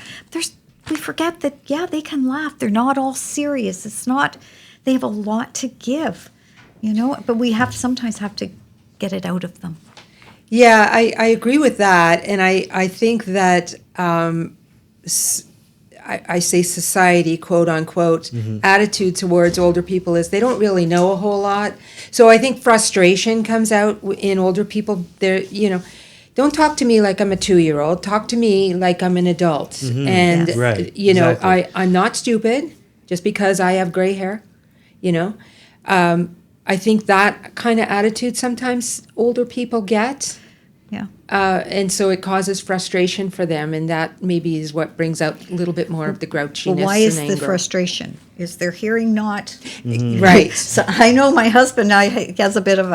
Speaker 2: We forget that. Yeah, they can laugh. They're not all serious. It's not. They have a lot to give, But we sometimes have to get it out of them.
Speaker 3: Yeah, I agree with that, and I think that I say society, quote unquote, attitude towards older people is they don't really know a whole lot. So I think frustration comes out in older people. They're, don't talk to me like I'm a 2-year-old. Talk to me like I'm an adult. And,
Speaker 2: Yes.
Speaker 1: Right, exactly.
Speaker 3: I'm not stupid just because I have gray hair, I think that kind of attitude sometimes older people get.
Speaker 2: Yeah.
Speaker 3: And so it causes frustration for them, and that maybe is what brings out a little bit more of the grouchiness
Speaker 2: Well, why is
Speaker 3: and
Speaker 2: the
Speaker 3: anger.
Speaker 2: frustration? Is their hearing not
Speaker 3: Right.
Speaker 2: So I know my husband he has a bit of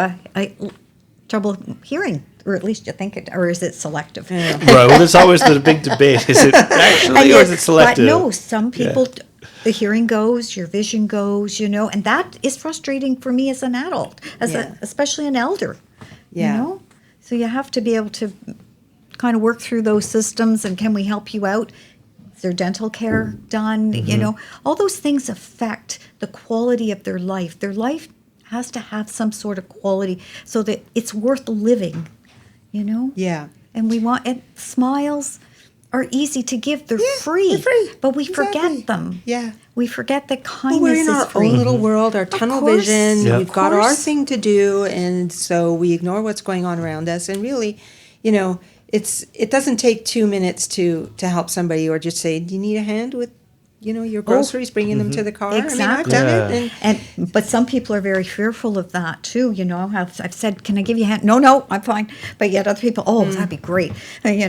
Speaker 2: trouble hearing, or at least you think it, or is it selective?
Speaker 3: Yeah.
Speaker 1: Right. Well, there's always the big debate. Is it actually or is it selective?
Speaker 2: But no, some people, the hearing goes, your vision goes, and that is frustrating for me as an adult, especially an elder.
Speaker 3: Yeah.
Speaker 2: So you have to be able to kind of work through those systems, and can we help you out? Is there dental care done? All those things affect the quality of their life. Their life has to have some sort of quality so that it's worth living,
Speaker 3: Yeah.
Speaker 2: And smiles are easy to give. They're free.
Speaker 3: they're free.
Speaker 2: But we
Speaker 3: Exactly.
Speaker 2: forget them.
Speaker 3: Yeah.
Speaker 2: We forget that
Speaker 3: Well,
Speaker 2: kindness
Speaker 3: we're in
Speaker 2: is
Speaker 3: our
Speaker 2: free.
Speaker 3: own little world, our tunnel
Speaker 2: course.
Speaker 3: vision.
Speaker 1: Yeah.
Speaker 3: We've
Speaker 2: Of
Speaker 3: got our
Speaker 2: course.
Speaker 3: thing to do, and so we ignore what's going on around us. And really, it doesn't take 2 minutes to help somebody, or just say, "Do you need a hand with, your groceries, bringing them to the car?"
Speaker 2: Exactly.
Speaker 3: I mean, I've done
Speaker 1: Yeah.
Speaker 3: it,
Speaker 2: But some people are very fearful of that too. I've said, "Can I give you a hand?" No, I'm fine. But yet other people, that'd be great. And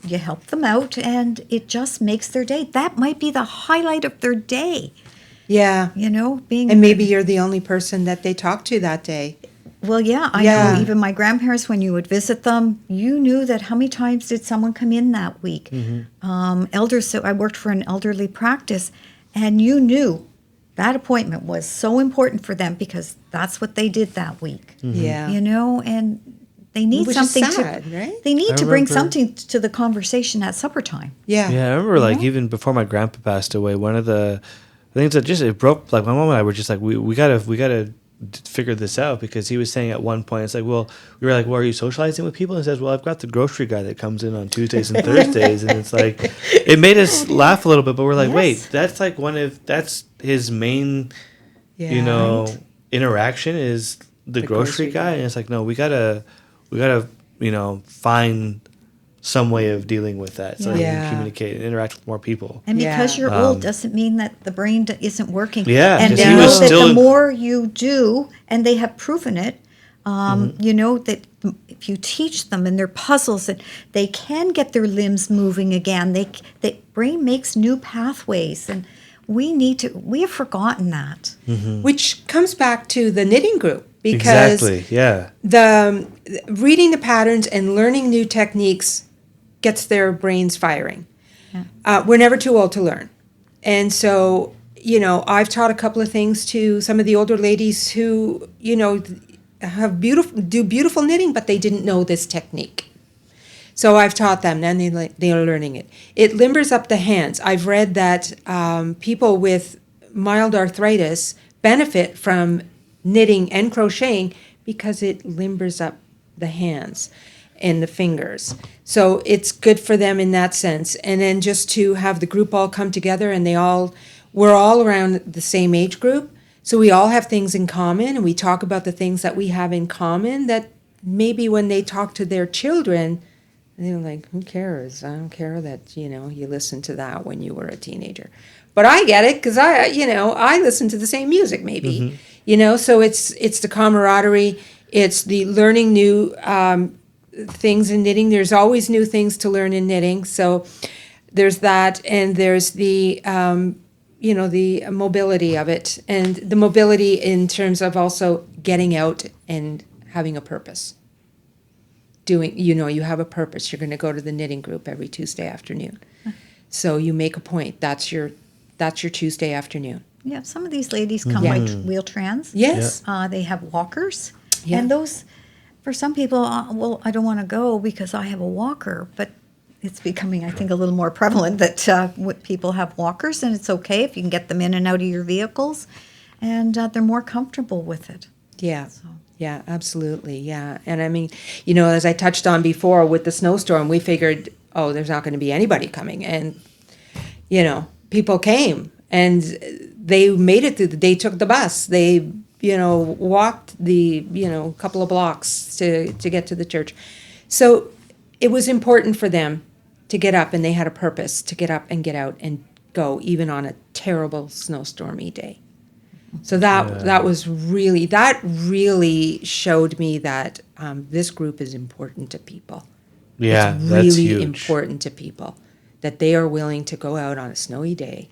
Speaker 2: you help them out, and it just makes their day. That might be the highlight of their day.
Speaker 3: yeah.
Speaker 2: Being
Speaker 3: And maybe you're the only person that they talk to that day.
Speaker 2: Well, yeah, I
Speaker 3: Yeah.
Speaker 2: know. Even my grandparents, when you would visit them, you knew that how many times did someone come in that week? Elders. So I worked for an elderly practice, and you knew that appointment was so important for them because that's what they did that week.
Speaker 3: Yeah.
Speaker 2: And they need
Speaker 3: Which is
Speaker 2: something
Speaker 3: sad,
Speaker 2: to.
Speaker 3: right?
Speaker 2: They need
Speaker 1: I
Speaker 2: to bring
Speaker 1: remember-
Speaker 2: something to the conversation at supper time.
Speaker 3: Yeah.
Speaker 1: Yeah, I remember even before my grandpa passed away, one of the things that it broke, like my mom and I were just like, we gotta figure this out, because he was saying at one point, it's like, well, we were like, well, are you socializing with people? And he says, well, I've got the grocery guy that comes in on Tuesdays and Thursdays. And it's like, it made us laugh a little bit, but we're like,
Speaker 2: Yes.
Speaker 1: wait, that's like that's his main,
Speaker 3: Yeah.
Speaker 1: interaction is the grocery guy. And it's like, no, we gotta, find some way of dealing with that, so that you
Speaker 3: Yeah.
Speaker 1: can communicate and interact with more people.
Speaker 2: And because
Speaker 3: Yeah.
Speaker 2: you're old doesn't mean that the brain isn't working.
Speaker 1: Yeah,
Speaker 2: and
Speaker 1: 'cause
Speaker 2: they
Speaker 1: he
Speaker 2: know
Speaker 1: was
Speaker 2: that
Speaker 1: still
Speaker 2: the
Speaker 1: in-
Speaker 2: more you do, and they have proven it, you know that if you teach them and their puzzles, and they can get their limbs moving again. The brain makes new pathways, and we have forgotten that.
Speaker 3: Which comes back to the knitting group, because
Speaker 1: Exactly. Yeah.
Speaker 3: the reading the patterns and learning new techniques gets their brains firing. We're never too old to learn. And so, I've taught a couple of things to some of the older ladies who, have do beautiful knitting, but they didn't know this technique. So I've taught them, and they are learning it. It limbers up the hands. I've read that people with mild arthritis benefit from knitting and crocheting because it limbers up the hands and the fingers. So it's good for them in that sense. And then just to have the group all come together, and we're all around the same age group. So we all have things in common, and we talk about the things that we have in common that maybe when they talk to their children, they're like, who cares? I don't care that, you listened to that when you were a teenager. But I get it because I listen to the same music maybe, so it's the camaraderie. It's the learning new things in knitting. There's always new things to learn in knitting. So there's that, and there's the, the mobility of it, and the mobility in terms of also getting out and having a purpose. You have a purpose. You're going to go to the knitting group every Tuesday afternoon. So you make a point. That's your Tuesday afternoon.
Speaker 2: Yeah, some of these ladies come by wheel-trans.
Speaker 3: Yes.
Speaker 2: They have walkers.
Speaker 3: Yeah.
Speaker 2: And those, for some people, I don't want to go because I have a walker. But it's becoming, I think, a little more prevalent that people have walkers, and it's okay if you can get them in and out of your vehicles, and they're more comfortable with it.
Speaker 3: Yeah. Yeah, absolutely. Yeah. And I mean, as I touched on before with the snowstorm, we figured, there's not going to be anybody coming. And, people came, and they made it through. They took the bus. They, walked the, couple of blocks to get to the church. So it was important for them to get up, and they had a purpose to get up and get out and go, even on a terrible snowstormy day. So that really showed me that this group is important to people.
Speaker 1: Yeah,
Speaker 3: it's
Speaker 1: that's
Speaker 3: really
Speaker 1: huge.
Speaker 3: important to people that they are willing to go out on a snowy day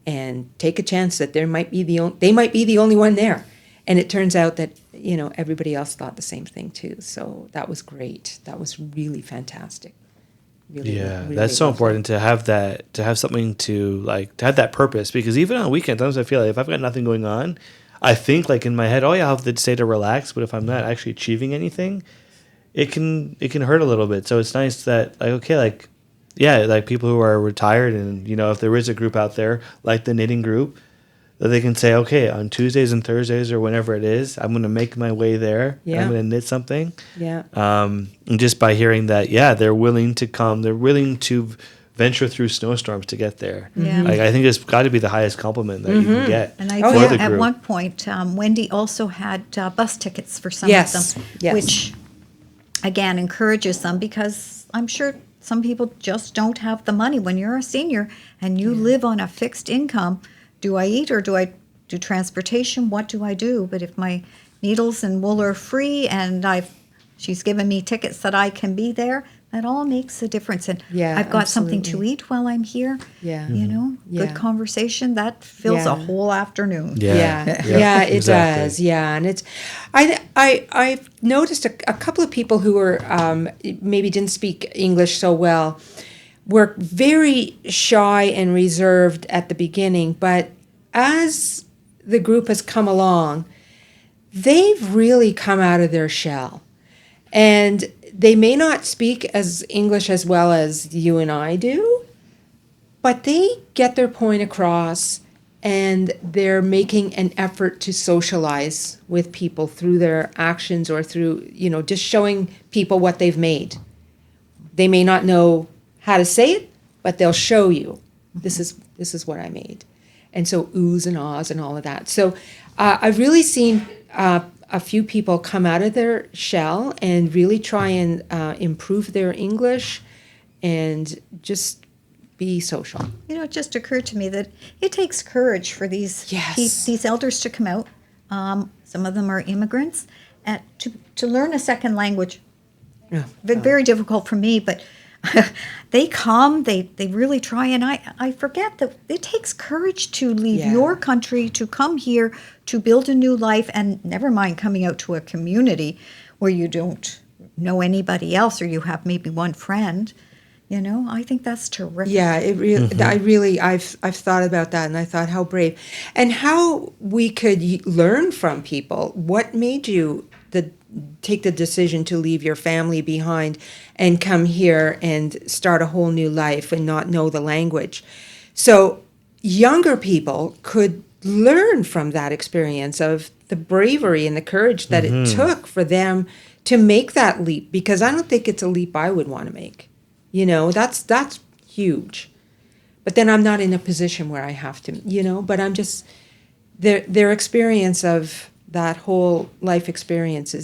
Speaker 3: and take a chance that they might be the only one there. And it turns out that everybody else thought the same thing too. So that was great. That was really fantastic. Really, really
Speaker 1: that's so
Speaker 3: lovely.
Speaker 1: important to have that, to have something to have that purpose, because even on weekends, sometimes I feel like if I've got nothing going on, I think in my head, I'll have the day to relax, but if I'm not actually achieving anything, it can hurt a little bit. So it's nice that people who are retired, and if there is a group out there like the knitting group, that they can say, okay, on Tuesdays and Thursdays or whenever it is, I'm going to make my way there.
Speaker 3: Yeah.
Speaker 1: I'm going to knit something.
Speaker 3: Yeah.
Speaker 1: And just by hearing that, they're willing to come. They're willing to venture through snowstorms to get there.
Speaker 2: Yeah.
Speaker 1: I think it's got to be the highest compliment that you can get.
Speaker 2: And I
Speaker 1: for
Speaker 2: think
Speaker 1: the
Speaker 2: at
Speaker 1: group.
Speaker 2: one point, Wendy also had bus tickets for some
Speaker 3: Yes,
Speaker 2: of them,
Speaker 3: yes.
Speaker 2: which, again, encourages them, because I'm sure some people just don't have the money. When you're a senior and you live on a fixed income, do I eat or do I do transportation? What do I do? But if my needles and wool are free and she's given me tickets that I can be there, that all makes a difference. And
Speaker 3: Yeah,
Speaker 2: I've got something to
Speaker 3: absolutely.
Speaker 2: eat while I'm here.
Speaker 3: Yeah.
Speaker 2: Good
Speaker 3: Yeah.
Speaker 2: conversation. That fills a
Speaker 3: Yeah.
Speaker 2: whole afternoon.
Speaker 3: Yeah, it
Speaker 1: exactly.
Speaker 3: does. Yeah, and it's, I've noticed a couple of people who were maybe didn't speak English so well were very shy and reserved at the beginning, but as the group has come along, they've really come out of their shell, and they may not speak as English as well as you and I do, but they get their point across, and they're making an effort to socialize with people through their actions or through, just showing people what they've made. They may not know how to say it, but they'll show you, this is what I made. And so oohs and ahs and all of that. So I've really seen a a few people come out of their shell and really try and improve their English and just be social.
Speaker 2: You know, it just occurred to me that it takes courage for these these elders to come out. Some of them are immigrants, and to learn a second language.
Speaker 3: Yeah.
Speaker 2: Very difficult for me, but they come, they really try, and I forget that it takes courage to leave your country, to come here, to build a new life, and never mind coming out to a community where you don't know anybody else or you have maybe one friend. You know, I think that's terrific.
Speaker 3: Yeah, it really, I've thought about that, and I thought how brave, and how we could learn from people. What made you take the decision to leave your family behind and come here and start a whole new life and not know the language? So younger people could learn from that experience of the bravery and the courage that it took for them to make that leap, because I don't think it's a leap I would want to make. You know, that's huge. But then I'm not in a position where I have to, you know, but I'm just, their experience of that whole life experience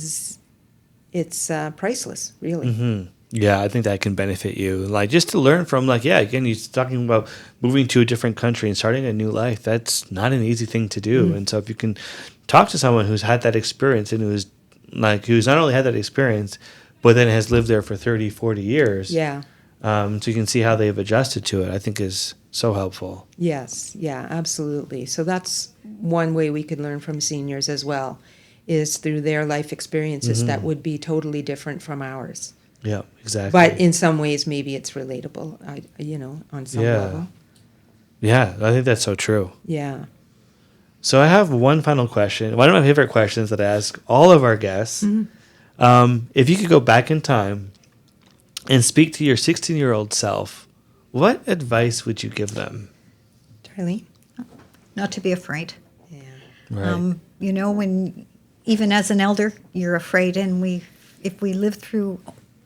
Speaker 3: it's priceless, really.
Speaker 1: Mm-hmm. Yeah, I think that can benefit you. Like, just to learn from, like, yeah, again, you're talking about moving to a different country and starting a new life. That's not an easy thing to do. And so if you can talk to someone who's had that experience and who's not only had that experience, but then has lived there for 30, 40 years.
Speaker 3: Yeah.
Speaker 1: So you can see how they've adjusted to it, I think is so helpful.
Speaker 3: Yes, yeah, absolutely. So that's one way we could learn from seniors as well, is through their life experiences that would be totally different from ours.
Speaker 1: Yeah, exactly.
Speaker 3: But in some ways, maybe it's relatable, on some level.
Speaker 1: Yeah, I think that's so true.
Speaker 3: Yeah.
Speaker 1: So I have one final question. One of my favorite questions that I ask all of our guests. If you could go back in time and speak to your 16-year-old self, what advice would you give them?
Speaker 3: Darlene?
Speaker 2: Not to be afraid.
Speaker 3: Yeah.
Speaker 1: Right.
Speaker 2: You know, when even as an elder, you're afraid, and if we live through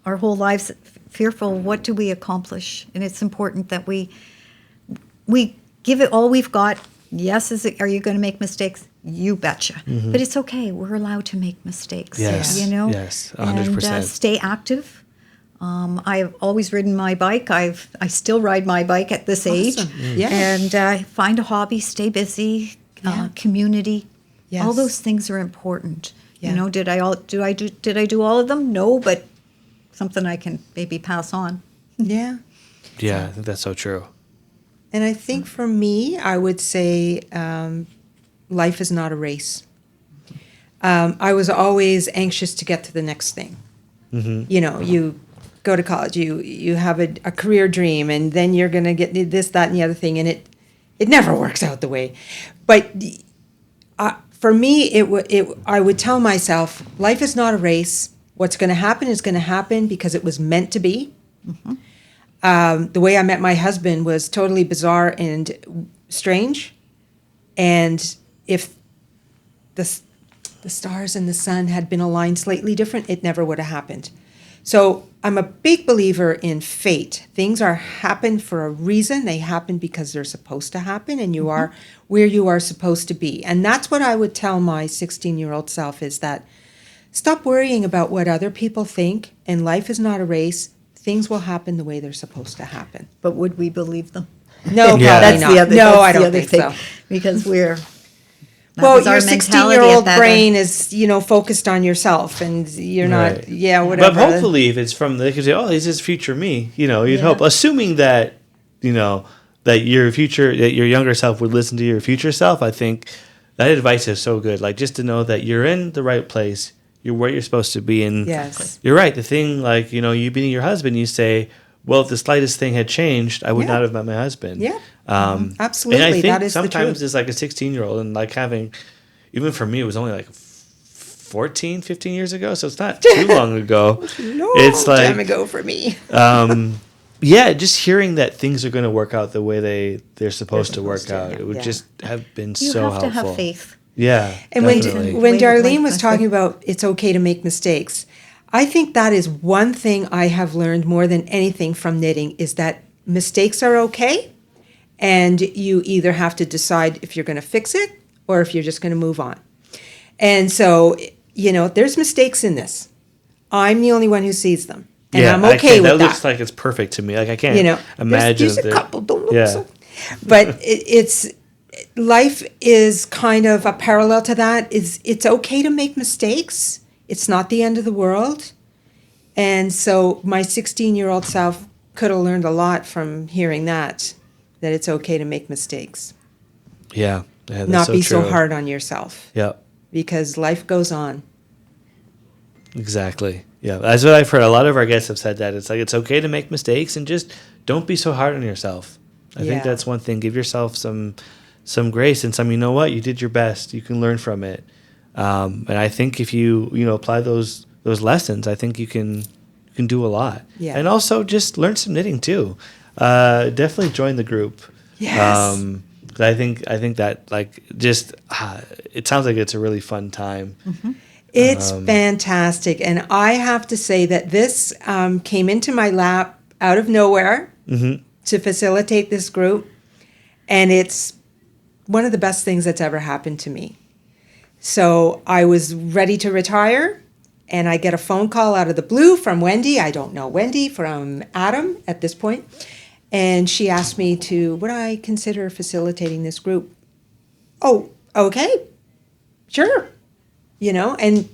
Speaker 2: our whole lives fearful, what do we accomplish? And it's important that we give it all we've got. Yes, are you going to make mistakes? You betcha. But it's okay. We're allowed to make mistakes.
Speaker 1: Yes.
Speaker 2: You know?
Speaker 1: Yes, 100%.
Speaker 2: And stay active. I've always ridden my bike. I still ride my bike at this age.
Speaker 3: Yeah.
Speaker 2: And find a hobby, stay busy, community.
Speaker 3: Yes.
Speaker 2: All those things are important.
Speaker 3: Yeah.
Speaker 2: You know, did I do all of them? No, but something I can maybe pass on.
Speaker 3: Yeah.
Speaker 1: Yeah, I think that's so true.
Speaker 3: And I think for me, I would say life is not a race. I was always anxious to get to the next thing. You know, you go to college, you have a career dream, and then you're going to get this, that, and the other thing, and it never works out the way. But for me, I would tell myself, life is not a race. What's going to happen is going to happen because it was meant to be. The way I met my husband was totally bizarre and strange. And if the stars and the sun had been aligned slightly different, it never would have happened. So I'm a big believer in fate. Things happen for a reason. They happen because they're supposed to happen, and you are where you are supposed to be. And that's what I would tell my 16-year-old self, is that stop worrying about what other people think, and life is not a race. Things will happen the way they're supposed to happen.
Speaker 2: But would we believe them?
Speaker 3: No,
Speaker 1: Yeah.
Speaker 3: probably not. No, I don't think so.
Speaker 2: Because your
Speaker 3: Your 16-year-old brain is, focused on yourself, and you're not,
Speaker 1: Right.
Speaker 3: whatever.
Speaker 1: But hopefully, if it's from, they could say, "Oh, this is future me." You'd hope, assuming that that your younger self would listen to your future self. I think that advice is so good. Like, just to know that you're in the right place, you're where you're supposed to be, and
Speaker 3: Yes.
Speaker 1: you're right. The thing, like, you meeting your husband, you say, "Well, if the slightest thing had changed, I would not have met my husband."
Speaker 3: Yeah.
Speaker 1: And
Speaker 3: Absolutely.
Speaker 1: I think
Speaker 3: that is
Speaker 1: sometimes
Speaker 3: the
Speaker 1: it's like a 16-year-old, and like having, even for me, it was only like 14, 15 years ago, so it's not too long ago. It's like
Speaker 3: time ago for me.
Speaker 1: Just hearing that things are going to work out the way they're supposed to work out. It would just have been
Speaker 2: You
Speaker 1: so
Speaker 2: have
Speaker 1: helpful.
Speaker 2: to have faith.
Speaker 1: Yeah,
Speaker 3: And
Speaker 1: definitely.
Speaker 3: when
Speaker 2: Way to
Speaker 3: Darlene
Speaker 2: play
Speaker 3: was
Speaker 2: with
Speaker 3: talking
Speaker 2: it.
Speaker 3: about it's okay to make mistakes, I think that is one thing I have learned more than anything from knitting, is that mistakes are okay, and you either have to decide if you're going to fix it or if you're just going to move on. And so there's mistakes in this. I'm the only one who sees them. And
Speaker 1: Yeah,
Speaker 3: I'm okay with that.
Speaker 1: That looks like it's perfect to me. Like I can't imagine.
Speaker 3: There's a couple don't look
Speaker 1: Yeah.
Speaker 3: so. But life is kind of a parallel to that. It's okay to make mistakes. It's not the end of the world. And so my 16-year-old self could have learned a lot from hearing that it's okay to make mistakes.
Speaker 1: Yeah. That's
Speaker 3: Not be so
Speaker 1: true.
Speaker 3: hard on yourself.
Speaker 1: Yeah.
Speaker 3: Because life goes on.
Speaker 1: Exactly. Yeah. That's what I've heard. A lot of our guests have said that. It's like it's okay to make mistakes and just don't be so hard on yourself. I think
Speaker 3: Yeah.
Speaker 1: that's one thing. Give yourself some grace and some, you know what, you did your best. You can learn from it. And I think if you apply those lessons, I think you can do a lot.
Speaker 3: Yeah.
Speaker 1: And also just learn some knitting too. Definitely join the group.
Speaker 3: Yes.
Speaker 1: 'Cause I think that it sounds like it's a really fun time.
Speaker 3: It's fantastic. And I have to say that this came into my lap out of nowhere to facilitate this group. And it's one of the best things that's ever happened to me. So I was ready to retire, and I get a phone call out of the blue from Wendy. I don't know Wendy, from Adam at this point. And she asked me would I consider facilitating this group? Oh, okay. Sure. And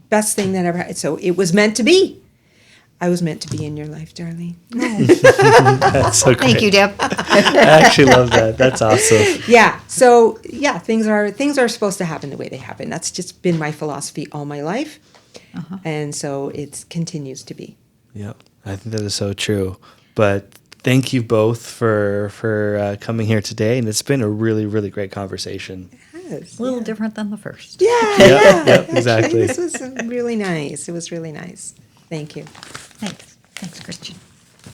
Speaker 3: best thing that ever happened. So it was meant to be. I was meant to be in your life, Darlene.
Speaker 1: That's so great.
Speaker 2: Thank you, Deb.
Speaker 1: I actually love that. That's awesome.
Speaker 3: Yeah. So things are supposed to happen the way they happen. That's just been my philosophy all my life. And so it continues to be.
Speaker 1: Yep. I think that is so true. But thank you both for coming here today. And it's been a really, really great conversation.
Speaker 3: Yes.
Speaker 2: A little different than the first.
Speaker 1: Yep, exactly.
Speaker 3: This was really nice. It was really nice. Thank you.
Speaker 2: Thanks. Thanks, Christian.